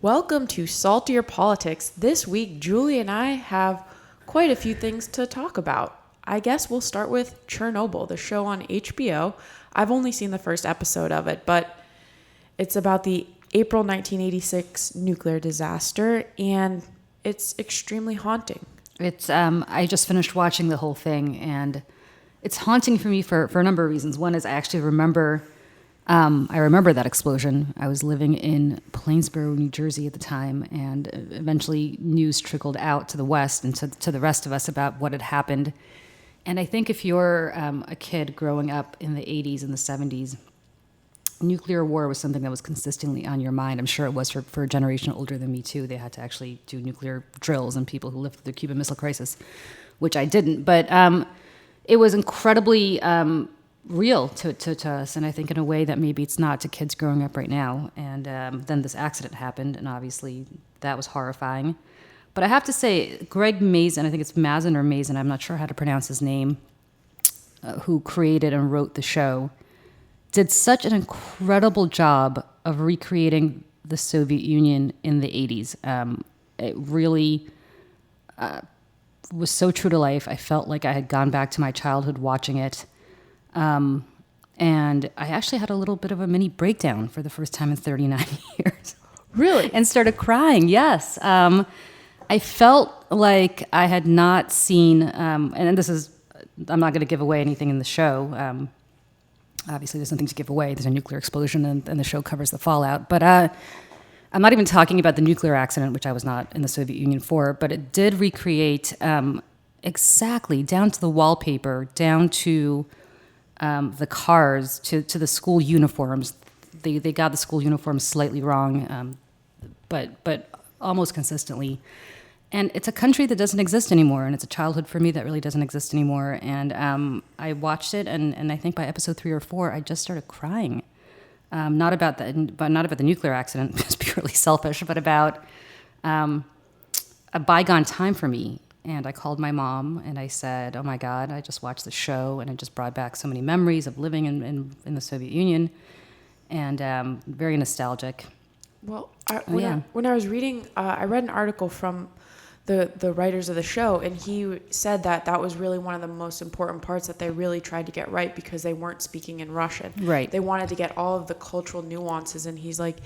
Welcome to Saltier Politics. This week, Julie and I have quite a few things to talk about. I guess we'll start with Chernobyl, the show on HBO. I've only seen the first episode of it, but it's about the April 1986 nuclear disaster, and it's extremely haunting. It's I just finished watching the whole thing, and it's haunting for me for a number of reasons. One is I actually remember that explosion. I was living in Plainsboro, New Jersey at the time, and eventually news trickled out to the West and to the rest of us about what had happened. And I think if you're a kid growing up in the 80s and the 70s, nuclear war was something that was consistently on your mind. I'm sure it was for a generation older than me, too. They had to actually do nuclear drills and people who lived through the Cuban Missile Crisis, which I didn't. But it was incredibly real to us, and I think in a way that maybe it's not to kids growing up right now. And then this accident happened, and obviously that was horrifying. But I have to say, Greg Mazin, I think it's Mazin or Mazin, I'm not sure how to pronounce his name, who created and wrote the show, did such an incredible job of recreating the Soviet Union in the 80s. It really was so true to life. I felt like I had gone back to my childhood watching it. And I actually had a little bit of a mini breakdown for the first time in 39 years. Really? And started crying, yes. I felt like I had not seen, and this is, I'm not going to give away anything in the show. Obviously, there's nothing to give away. There's a nuclear explosion, and the show covers the fallout. But I'm not even talking about the nuclear accident, which I was not in the Soviet Union for, but it did recreate exactly down to the wallpaper, down to the cars, to the school uniforms. They got the school uniforms slightly wrong, but almost consistently. And it's a country that doesn't exist anymore, and it's a childhood for me that really doesn't exist anymore. And I watched it, and I think by episode 3 or 4, I just started crying. Not about the nuclear accident, it's purely selfish, but about a bygone time for me. And I called my mom and I said, "Oh my God, I just watched the show and it just brought back so many memories of living in the Soviet Union," and very nostalgic. Well, when I was reading, I read an article from the writers of the show, and he said that was really one of the most important parts that they really tried to get right, because they weren't speaking in Russian. Right. They wanted to get all of the cultural nuances, and he's like,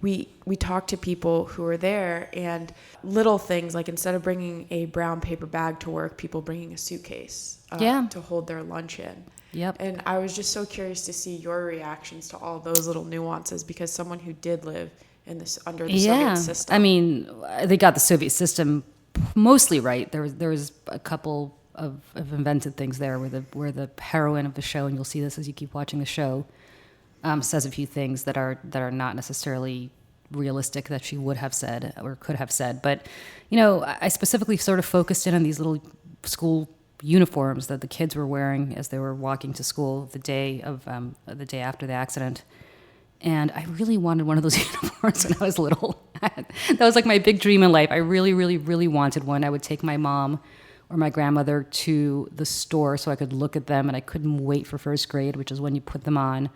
we talked to people who were there, and little things like instead of bringing a brown paper bag to work, people bringing a suitcase to hold their lunch in. Yep. And I was just so curious to see your reactions to all those little nuances, because someone who did live in this under the Soviet system. I mean, they got the Soviet system mostly right. There was a couple of invented things there where the heroine of the show, and you'll see this as you keep watching the show, says a few things that are not necessarily realistic that she would have said or could have said. But I specifically sort of focused in on these little school uniforms that the kids were wearing as they were walking to school the day after the accident. And I really wanted one of those uniforms when I was little. That was like my big dream in life. I really, really, really wanted one. I would take my mom or my grandmother to the store so I could look at them, and I couldn't wait for first grade, which is when you put them on.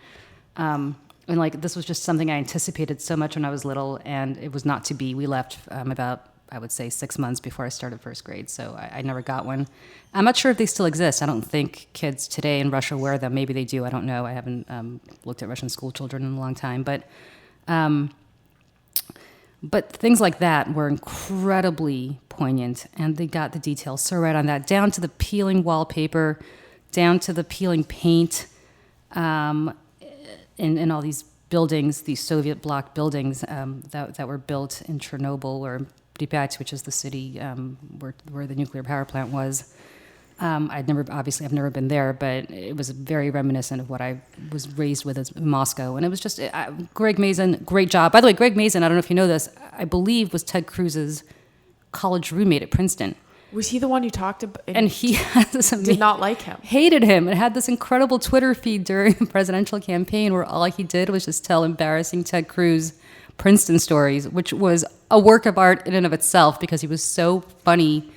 And this was just something I anticipated so much when I was little, and it was not to be. We left about, I would say, 6 months before I started first grade, so I never got one. I'm not sure if they still exist. I don't think kids today in Russia wear them. Maybe they do. I don't know. I haven't looked at Russian school children in a long time. But things like that were incredibly poignant, and they got the details so right on that, down to the peeling wallpaper, down to the peeling paint, in all these buildings, these Soviet bloc buildings that were built in Chernobyl or Pripyat, which is the city where the nuclear power plant was. I've never been there, but it was very reminiscent of what I was raised with in Moscow. And it was just, Greg Mazin, great job. By the way, Greg Mazin, I don't know if you know this, I believe was Ted Cruz's college roommate at Princeton. Was he the one who talked about? And he had this did not like him. Hated him, and had this incredible Twitter feed during the presidential campaign where all he did was just tell embarrassing Ted Cruz Princeton stories, which was a work of art in and of itself because he was so funny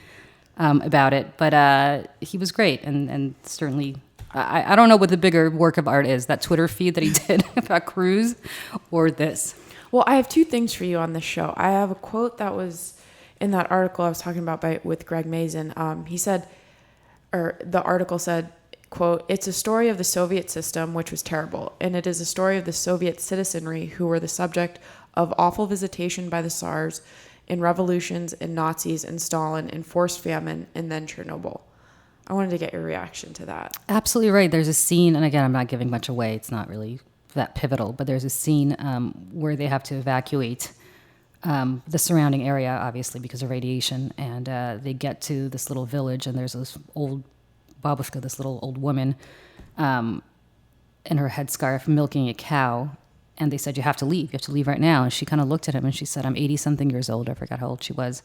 about it. But he was great, and certainly I don't know what the bigger work of art is, that Twitter feed that he did about Cruz or this. Well, I have two things for you on this show. I have a quote that was in that article I was talking about with Greg Mazin. He said, or the article said, quote, "It's a story of the Soviet system, which was terrible, and it is a story of the Soviet citizenry who were the subject of awful visitation by the Tsars in revolutions and Nazis and Stalin and forced famine and then Chernobyl." I wanted to get your reaction to that. Absolutely right. There's a scene, and again, I'm not giving much away. It's not really that pivotal, but there's a scene where they have to evacuate the surrounding area, obviously, because of radiation. And they get to this little village, and there's this old babushka, this little old woman, in her headscarf milking a cow. And they said, "You have to leave. You have to leave right now." And she kind of looked at him and she said, "I'm 80-something years old." I forgot how old she was,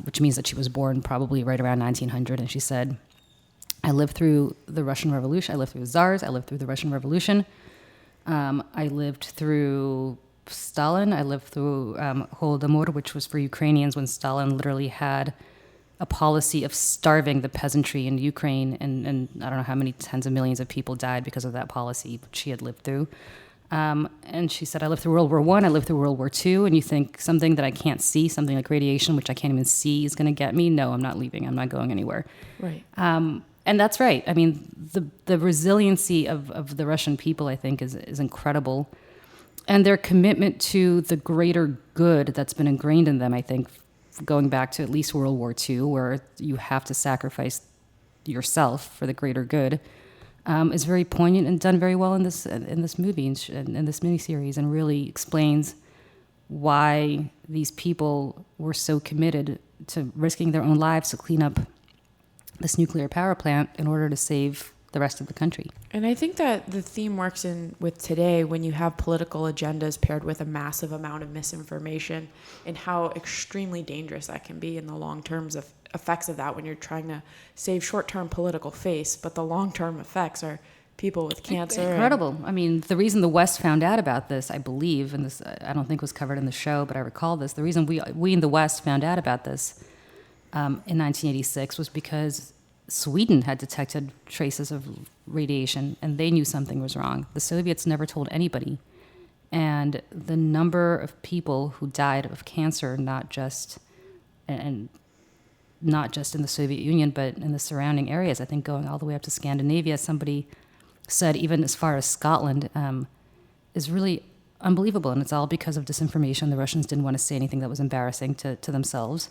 which means that she was born probably right around 1900. And she said, "I lived through the Russian Revolution. I lived through the Tsars. I lived through the Russian Revolution. I lived through Stalin. I lived through Holodomor, which was for Ukrainians when Stalin literally had a policy of starving the peasantry in Ukraine. And I don't know how many tens of millions of people died because of that policy, which she had lived through. And she said, "I lived through World War I lived through World War II. And you think something that I can't see, something like radiation, which I can't even see, is going to get me? No, I'm not leaving. I'm not going anywhere." Right. And that's right. I mean, the resiliency of the Russian people, I think, is incredible. And their commitment to the greater good that's been ingrained in them, I think, going back to at least World War II, where you have to sacrifice yourself for the greater good, is very poignant and done very well in this movie, in this miniseries, and really explains why these people were so committed to risking their own lives to clean up this nuclear power plant in order to save the rest of the country. And I think that the theme works in with today when you have political agendas paired with a massive amount of misinformation, and how extremely dangerous that can be in the long term effects of that when you're trying to save short-term political face, but the long-term effects are people with cancer. Incredible. I mean, the reason the West found out about this, I believe, and this I don't think was covered in the show, but I recall this, the reason we in the West found out about this in 1986 was because Sweden had detected traces of radiation, and they knew something was wrong. The Soviets never told anybody. And the number of people who died of cancer, not just in the Soviet Union, but in the surrounding areas, I think going all the way up to Scandinavia, somebody said even as far as Scotland, is really unbelievable. And it's all because of disinformation. The Russians didn't want to say anything that was embarrassing to themselves.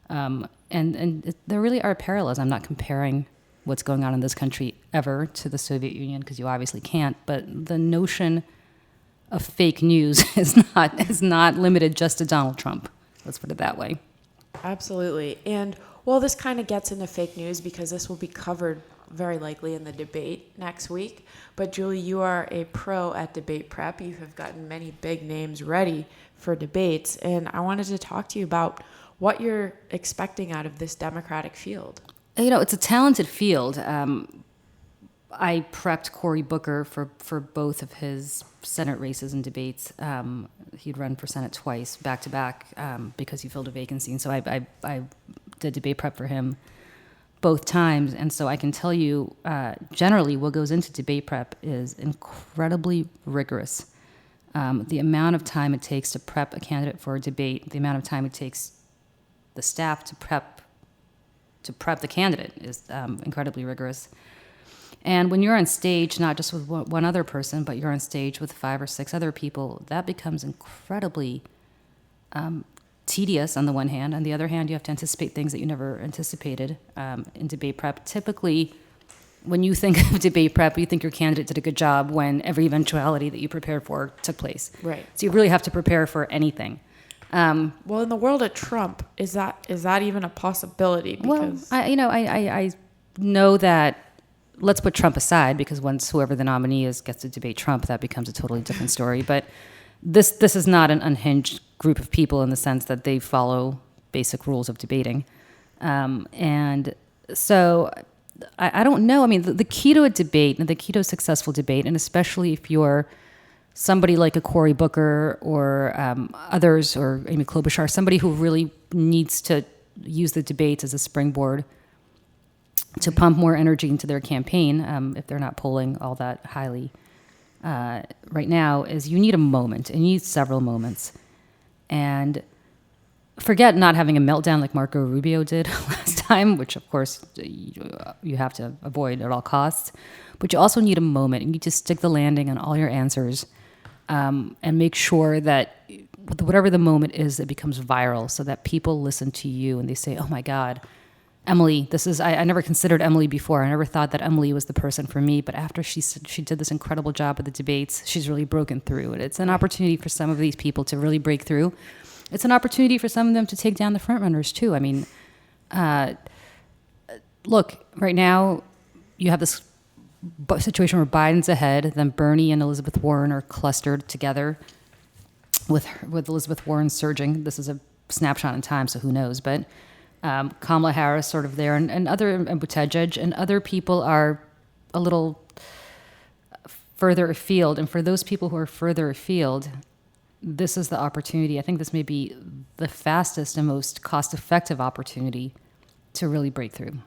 There really are parallels. I'm not comparing what's going on in this country ever to the Soviet Union, because you obviously can't. But the notion of fake news is not limited just to Donald Trump. Let's put it that way. Absolutely. And well, this kind of gets into fake news because this will be covered very likely in the debate next week. But Julie, you are a pro at debate prep. You have gotten many big names ready for debates. And I wanted to talk to you about what you're expecting out of this Democratic field. You know, it's a talented field. I prepped Cory Booker for both of his Senate races and debates. He'd run for Senate twice, back to back, because he filled a vacancy. And so I did debate prep for him both times. And so I can tell you, generally, what goes into debate prep is incredibly rigorous. The amount of time it takes to prep a candidate for a debate, the amount of time it takes the staff to prep the candidate is incredibly rigorous. And when you're on stage, not just with one other person, but you're on stage with 5 or 6 other people, that becomes incredibly tedious on the one hand. On the other hand, you have to anticipate things that you never anticipated in debate prep. Typically, when you think of debate prep, you think your candidate did a good job when every eventuality that you prepared for took place. Right. So you really have to prepare for anything. Well, in the world of Trump, is that even a possibility? Because I know that. Let's put Trump aside, because once whoever the nominee is gets to debate Trump, that becomes a totally different story. But this is not an unhinged group of people in the sense that they follow basic rules of debating. And so I don't know. I mean, the key to a debate, and the key to a successful debate, and especially if you're somebody like a Cory Booker or others, or Amy Klobuchar, somebody who really needs to use the debates as a springboard to pump more energy into their campaign, if they're not polling all that highly right now, is you need a moment, and you need several moments. And forget not having a meltdown like Marco Rubio did last time, which of course you have to avoid at all costs. But you also need a moment. You need to stick the landing on all your answers, and make sure that whatever the moment is, it becomes viral, so that people listen to you and they say, "Oh my God, Emily, this is." I never considered Emily before. I never thought that Emily was the person for me. But after she did this incredible job at the debates, she's really broken through. And it's an opportunity for some of these people to really break through. It's an opportunity for some of them to take down the frontrunners too. I mean, look, right now you have this situation where Biden's ahead, then Bernie and Elizabeth Warren are clustered together with Elizabeth Warren surging. This is a snapshot in time, so who knows? But Kamala Harris sort of there, and Buttigieg, and other people are a little further afield. And for those people who are further afield, this is the opportunity. I think this may be the fastest and most cost-effective opportunity to really break through.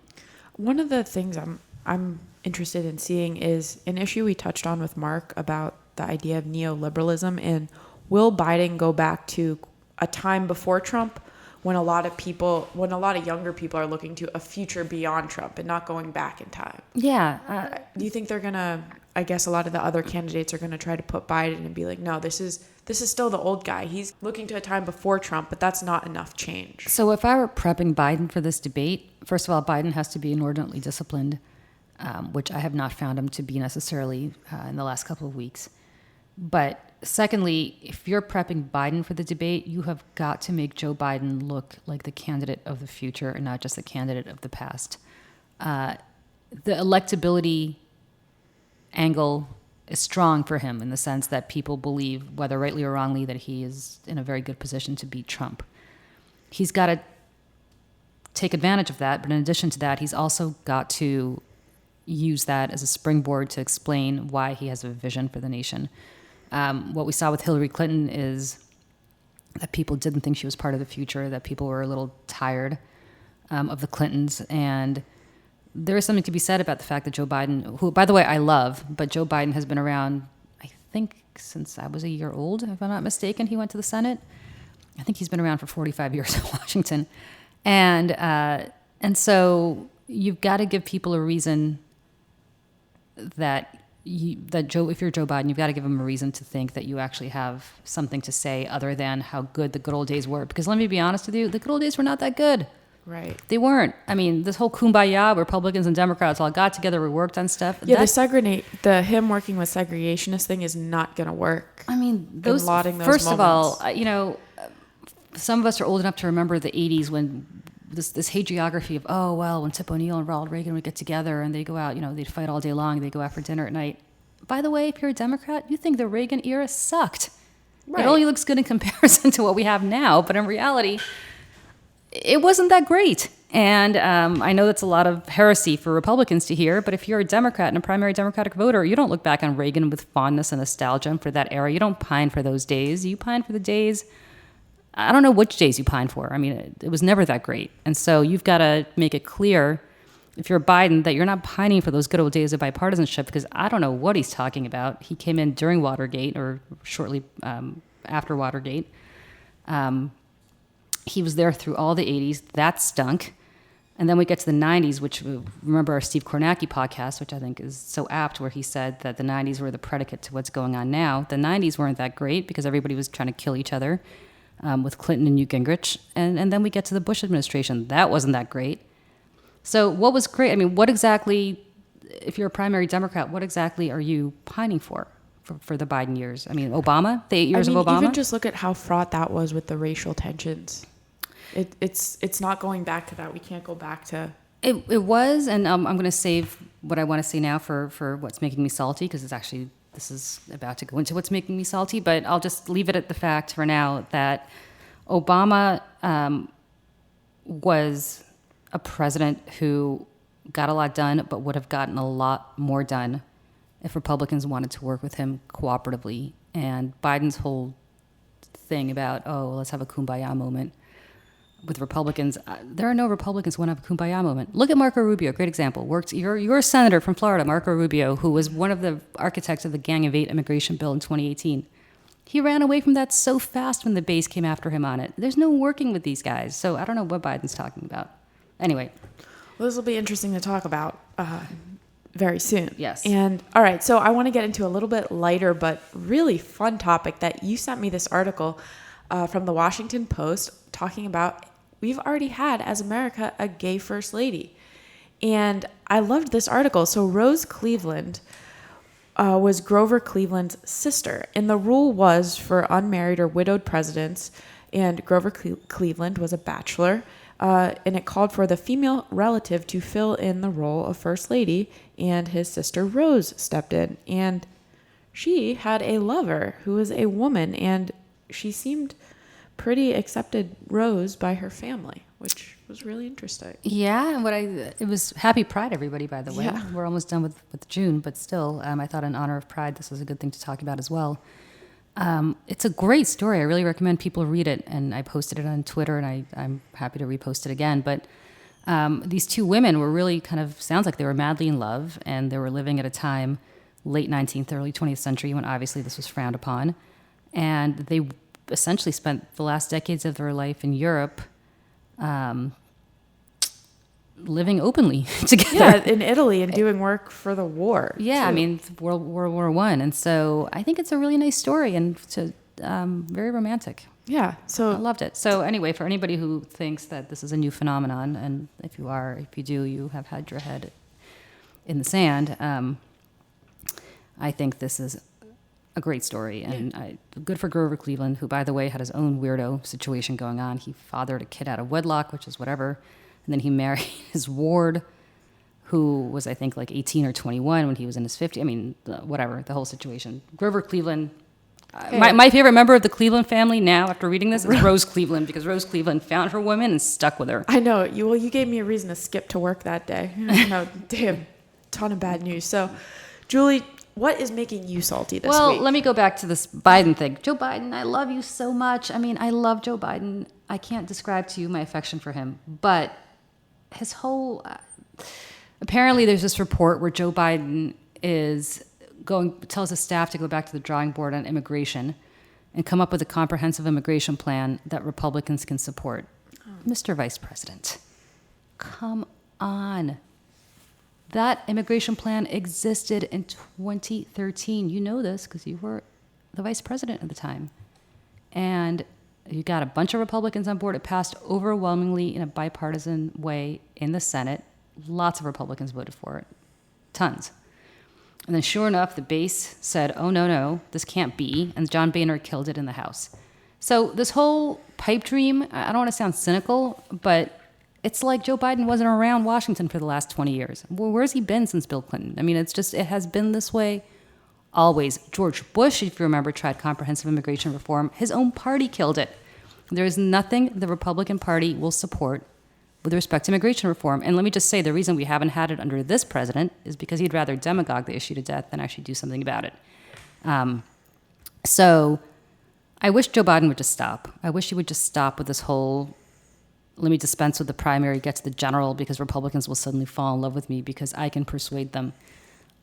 One of the things I'm interested in seeing is an issue we touched on with Mark about the idea of neoliberalism, and will Biden go back to a time before Trump when a lot of younger people are looking to a future beyond Trump and not going back in time? Yeah. Do you think they're going to, I guess a lot of the other candidates are going to try to put Biden and be like, no, this is still the old guy. He's looking to a time before Trump, but that's not enough change. So if I were prepping Biden for this debate, first of all, Biden has to be inordinately disciplined, which I have not found him to be necessarily in the last couple of weeks. But secondly, if you're prepping Biden for the debate, you have got to make Joe Biden look like the candidate of the future and not just the candidate of the past. The electability angle is strong for him in the sense that people believe, whether rightly or wrongly, that he is in a very good position to beat Trump. He's got to take advantage of that, but in addition to that, he's also got to use that as a springboard to explain why he has a vision for the nation. What we saw with Hillary Clinton is that people didn't think she was part of the future, that people were a little tired of the Clintons. And there is something to be said about the fact that Joe Biden, who, by the way, I love, but Joe Biden has been around, I think, since I was a year old, if I'm not mistaken. He went to the Senate. I think he's been around for 45 years in Washington. And so you've got to give people a reason if you're Joe Biden, you've got to give them a reason to think that you actually have something to say other than how good the good old days were. Because let me be honest with you, the good old days were not that good. Right. They weren't. I mean, this whole kumbaya, Republicans and Democrats all got together, we worked on stuff. Yeah, him working with segregationists thing is not going to work. I mean, those first of all, some of us are old enough to remember the 80s when this hagiography of, when Tip O'Neill and Ronald Reagan would get together and they go out, they'd fight all day long, they'd go out for dinner at night. By the way, if you're a Democrat, you think the Reagan era sucked. Right. It only looks good in comparison to what we have now, but in reality, it wasn't that great. And I know that's a lot of heresy for Republicans to hear, but if you're a Democrat and a primary Democratic voter, you don't look back on Reagan with fondness and nostalgia and for that era. You don't pine for those days. You pine for the days, I don't know which days you pine for. I mean, it was never that great. And so you've got to make it clear, if you're Biden, that you're not pining for those good old days of bipartisanship, because I don't know what he's talking about. He came in during Watergate or shortly after Watergate. He was there through all the 80s. That stunk. And then we get to the 90s, which, remember our Steve Kornacki podcast, which I think is so apt, where he said that the 90s were the predicate to what's going on now. The 90s weren't that great because everybody was trying to kill each other with Clinton and Newt Gingrich. And then we get to the Bush administration. That wasn't that great. So what was great? I mean, what exactly, if you're a primary Democrat, what exactly are you pining for the Biden years? I mean, Obama, the 8 years of Obama? Even just look at how fraught that was with the racial tensions. It's not going back to that. We can't go back to... It was, and I'm going to save what I want to say now for what's making me salty, because this is about to go into what's making me salty, but I'll just leave it at the fact for now that Obama was a president who got a lot done, but would have gotten a lot more done if Republicans wanted to work with him cooperatively. And Biden's whole thing about, let's have a kumbaya moment, with Republicans. There are no Republicans who want to have a kumbaya moment. Look at Marco Rubio, great example. You're a senator from Florida, Marco Rubio, who was one of the architects of the Gang of Eight immigration bill in 2018. He ran away from that so fast when the base came after him on it. There's no working with these guys, so I don't know what Biden's talking about. Anyway. Well, this will be interesting to talk about very soon. Yes. And all right, so I want to get into a little bit lighter but really fun topic that you sent me this article from the Washington Post talking about we've already had, as America, a gay first lady. And I loved this article. So Rose Cleveland was Grover Cleveland's sister. And the rule was for unmarried or widowed presidents, and Grover Cleveland was a bachelor, and it called for the female relative to fill in the role of first lady, and his sister Rose stepped in. And she had a lover who was a woman, and she seemed pretty accepted Rose by her family, which was really interesting. Yeah, it was Happy Pride, everybody, by the way. Yeah. We're almost done with June, but still, I thought in honor of Pride, this was a good thing to talk about as well. It's a great story. I really recommend people read it, and I posted it on Twitter, and I'm happy to repost it again. But these two women were really sounds like they were madly in love, and they were living at a time, late 19th, early 20th century, when obviously this was frowned upon. And they essentially spent the last decades of their life in Europe living openly together. Yeah, in Italy and doing work for the war. Yeah, too. I mean, World War I. And so I think it's a really nice story and very romantic. Yeah, so I loved it. So anyway, for anybody who thinks that this is a new phenomenon, and if you do, you have had your head in the sand, I think this is a great story, and good for Grover Cleveland, who, by the way, had his own weirdo situation going on. He fathered a kid out of wedlock, which is whatever, and then he married his ward, who was, I think, like 18 or 21 when he was in his 50s. I mean, whatever, the whole situation. Grover Cleveland, my favorite member of the Cleveland family now, after reading this, is Rose Cleveland, because Rose Cleveland found her woman and stuck with her. I know. You gave me a reason to skip to work that day. No, damn, ton of bad news. So, Julie, what is making you salty this week? Well, let me go back to this Biden thing. Joe Biden, I love you so much. I mean, I love Joe Biden. I can't describe to you my affection for him. But his whole... apparently, there's this report where Joe Biden tells his staff to go back to the drawing board on immigration and come up with a comprehensive immigration plan that Republicans can support. Oh. Mr. Vice President, come on. That immigration plan existed in 2013. You know this because you were the vice president at the time. And you got a bunch of Republicans on board. It passed overwhelmingly in a bipartisan way in the Senate. Lots of Republicans voted for it. Tons. And then sure enough, the base said, oh, no, this can't be. And John Boehner killed it in the House. So this whole pipe dream, I don't want to sound cynical, but it's like Joe Biden wasn't around Washington for the last 20 years. Well, where's he been since Bill Clinton? I mean, it has been this way always. George Bush, if you remember, tried comprehensive immigration reform. His own party killed it. There is nothing the Republican Party will support with respect to immigration reform. And let me just say, the reason we haven't had it under this president is because he'd rather demagogue the issue to death than actually do something about it. So I wish Joe Biden would just stop. I wish he would just stop with this whole... let me dispense with the primary, get to the general, because Republicans will suddenly fall in love with me because I can persuade them.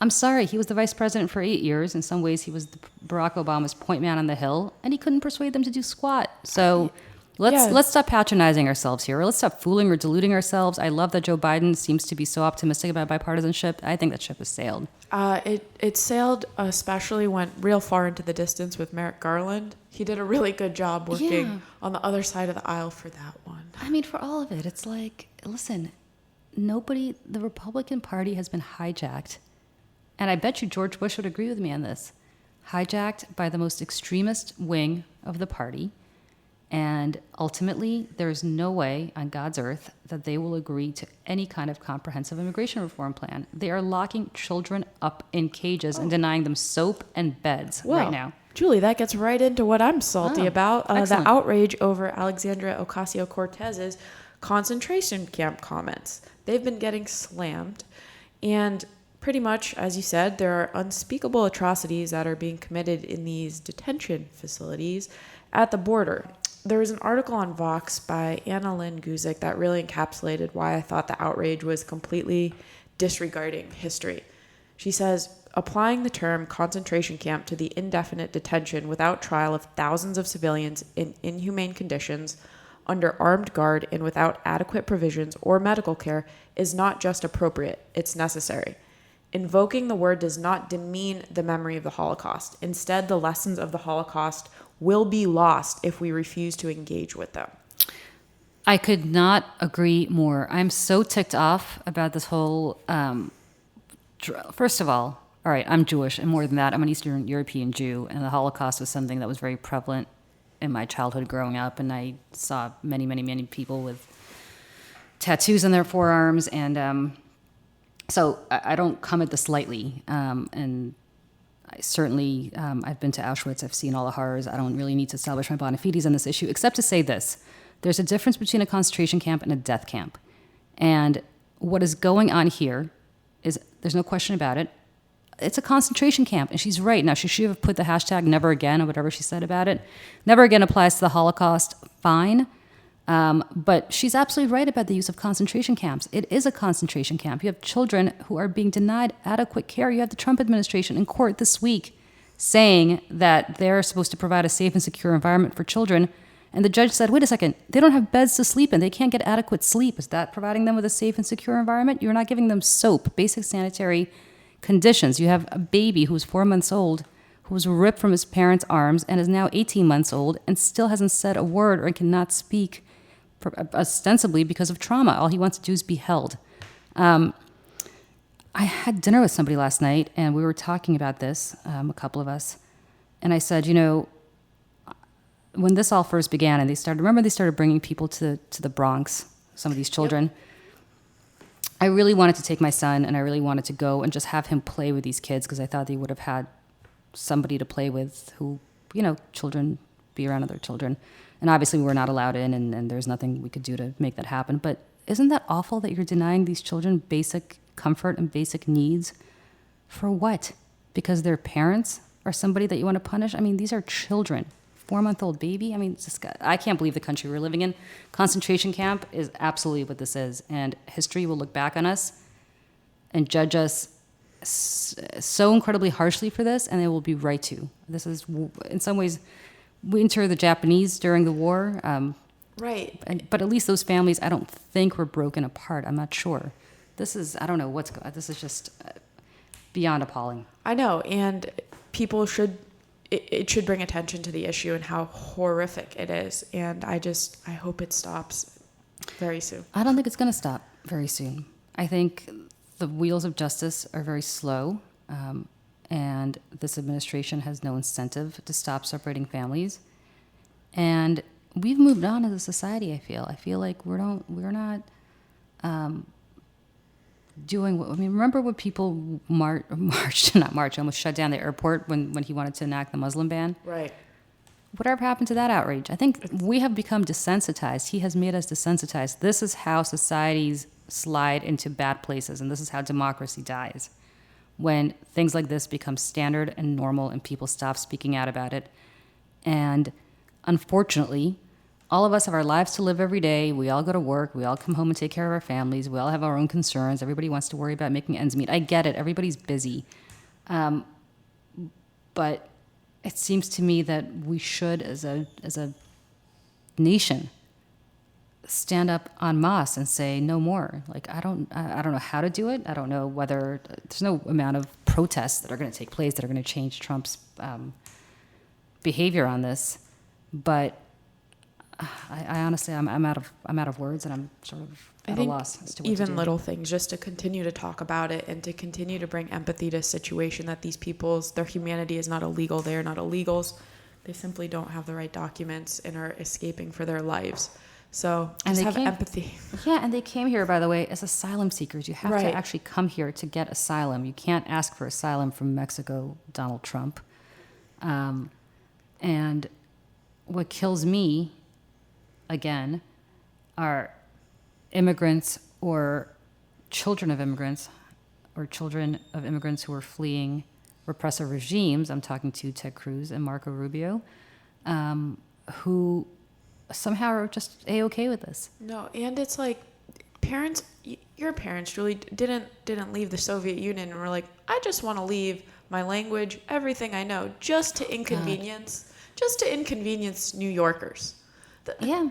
I'm sorry, he was the vice president for 8 years. In some ways, he was Barack Obama's point man on the Hill, and he couldn't persuade them to do squat. So let's stop patronizing ourselves here. Let's stop fooling or deluding ourselves. I love that Joe Biden seems to be so optimistic about bipartisanship. I think that ship has sailed. It sailed, especially went real far into the distance with Merrick Garland. He did a really good job working on the other side of the aisle for that one. I mean, for all of it, it's like, listen, the Republican Party has been hijacked. And I bet you George Bush would agree with me on this. Hijacked by the most extremist wing of the party. And ultimately, there's no way on God's earth that they will agree to any kind of comprehensive immigration reform plan. They are locking children up in cages and denying them soap and beds right now. Julie, that gets right into what I'm salty about. The outrage over Alexandria Ocasio-Cortez's concentration camp comments. They've been getting slammed. And pretty much, as you said, there are unspeakable atrocities that are being committed in these detention facilities at the border. there was an article on Vox by Anna Lynn Guzik that really encapsulated why I thought the outrage was completely disregarding history. She says, applying the term concentration camp to the indefinite detention without trial of thousands of civilians in inhumane conditions, under armed guard and without adequate provisions or medical care is not just appropriate, it's necessary. Invoking the word does not demean the memory of the Holocaust. Instead, the lessons of the Holocaust will be lost if we refuse to engage with them. I could not agree more. I'm so ticked off about this whole. First of all right, I'm Jewish, and more than that, I'm an Eastern European Jew, and the Holocaust was something that was very prevalent in my childhood growing up, and I saw many, many, many people with tattoos on their forearms, and so I don't come at this lightly, and I certainly, I've been to Auschwitz, I've seen all the horrors. I don't really need to establish my bona fides on this issue, except to say this. There's a difference between a concentration camp and a death camp. And what is going on here is, there's no question about it, it's a concentration camp. And she's right. Now, she should have put the hashtag never again or whatever she said about it. Never again applies to the Holocaust, fine. But she's absolutely right about the use of concentration camps. It is a concentration camp. You have children who are being denied adequate care. You have the Trump administration in court this week saying that they're supposed to provide a safe and secure environment for children. And the judge said, wait a second, they don't have beds to sleep in. They can't get adequate sleep. Is that providing them with a safe and secure environment? You're not giving them soap, basic sanitary conditions. You have a baby who's 4 months old who was ripped from his parents' arms and is now 18 months old and still hasn't said a word or cannot speak, ostensibly because of trauma. All he wants to do is be held. I had dinner with somebody last night, and we were talking about this, a couple of us, and I said, you know, when this all first began, and they started bringing people to the Bronx, some of these children. Yep. I really wanted to take my son, and I really wanted to go and just have him play with these kids, because I thought they would have had somebody to play with who, you know, children be around other children. And obviously we were not allowed in, and there's nothing we could do to make that happen. But isn't that awful that you're denying these children basic comfort and basic needs? For what? Because their parents are somebody that you want to punish? I mean, these are children. 4-month-old baby? I mean, it's just, I can't believe the country we're living in. Concentration camp is absolutely what this is. And history will look back on us and judge us so incredibly harshly for this, and they will be right to. This is, in some ways, we inter the Japanese during the war. Right. But at least those families, I don't think, were broken apart. I'm not sure. This is, I don't know what's going on. This is just beyond appalling. I know, and people should, it should bring attention to the issue and how horrific it is. And I hope it stops very soon. I don't think it's going to stop very soon. I think the wheels of justice are very slow, and this administration has no incentive to stop separating families. And we've moved on as a society, I feel like we're not doing what, I mean, remember when people almost shut down the airport when he wanted to enact the Muslim ban? Right. Whatever happened to that outrage? I think we have become desensitized. He has made us desensitized. This is how societies slide into bad places, and this is how democracy dies. When things like this become standard and normal and people stop speaking out about it. And unfortunately, all of us have our lives to live every day. We all go to work. We all come home and take care of our families. We all have our own concerns. Everybody wants to worry about making ends meet. I get it. Everybody's busy. But it seems to me that we should, as a nation, stand up en masse and say no more. Like, I don't know how to do it. I don't know whether there's no amount of protests that are going to take place that are going to change Trump's behavior on this. But I honestly, I'm out of words, and I'm sort of at a loss as to what to do. Even little things, just to continue to talk about it and to continue to bring empathy to a situation that these people's, their humanity is not illegal. They are not illegals. They simply don't have the right documents and are escaping for their lives. So just have empathy. Yeah, and they came here, by the way, as asylum seekers. You have to actually come here to get asylum. You can't ask for asylum from Mexico, Donald Trump. And what kills me, again, are immigrants or children of immigrants who are fleeing repressive regimes. I'm talking to Ted Cruz and Marco Rubio, who somehow are just A-okay with this. No, and it's like your parents really didn't leave the Soviet Union and were like, I just want to leave my language, everything I know, just to inconvenience New Yorkers. Yeah.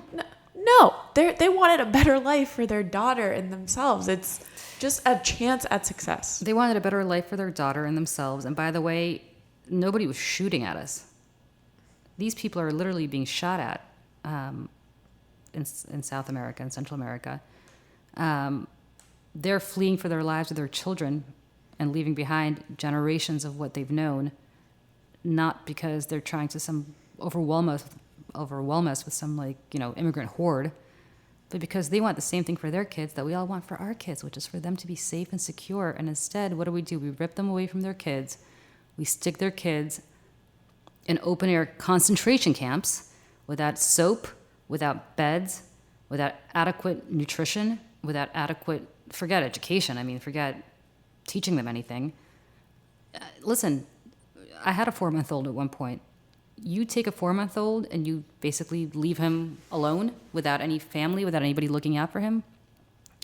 No, they wanted a better life for their daughter and themselves. It's just a chance at success. They wanted a better life for their daughter and themselves. And by the way, nobody was shooting at us. These people are literally being shot at in South America and Central America. They're fleeing for their lives with their children and leaving behind generations of what they've known, not because they're trying to overwhelm us with some immigrant horde, but because they want the same thing for their kids that we all want for our kids, which is for them to be safe and secure. And instead, what do? We rip them away from their kids. We stick their kids in open-air concentration camps without soap, without beds, without adequate nutrition, without adequate, forget education, forget teaching them anything. Listen, I had a 4-month-old at one point. You take a 4-month-old and you basically leave him alone without any family, without anybody looking out for him.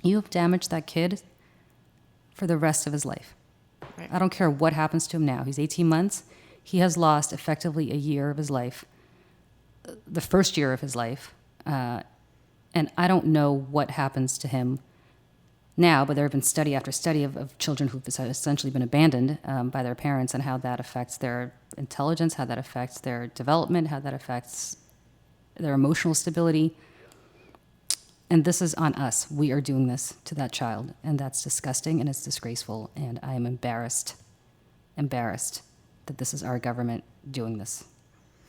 You have damaged that kid for the rest of his life. Right. I don't care what happens to him now. He's 18 months. He has lost effectively a year of his life, the first year of his life. And I don't know what happens to him now, but there have been study after study of children who've essentially been abandoned by their parents and how that affects their intelligence, how that affects their development, how that affects their emotional stability. And this is on us. We are doing this to that child, and that's disgusting and it's disgraceful. And I am embarrassed that this is our government doing this.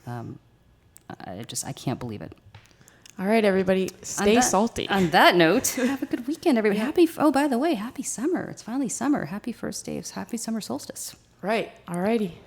I can't believe it. All right, everybody, stay salty. On that note, have a good weekend, everybody. By the way, happy summer. It's finally summer. Happy summer solstice. Right. All righty.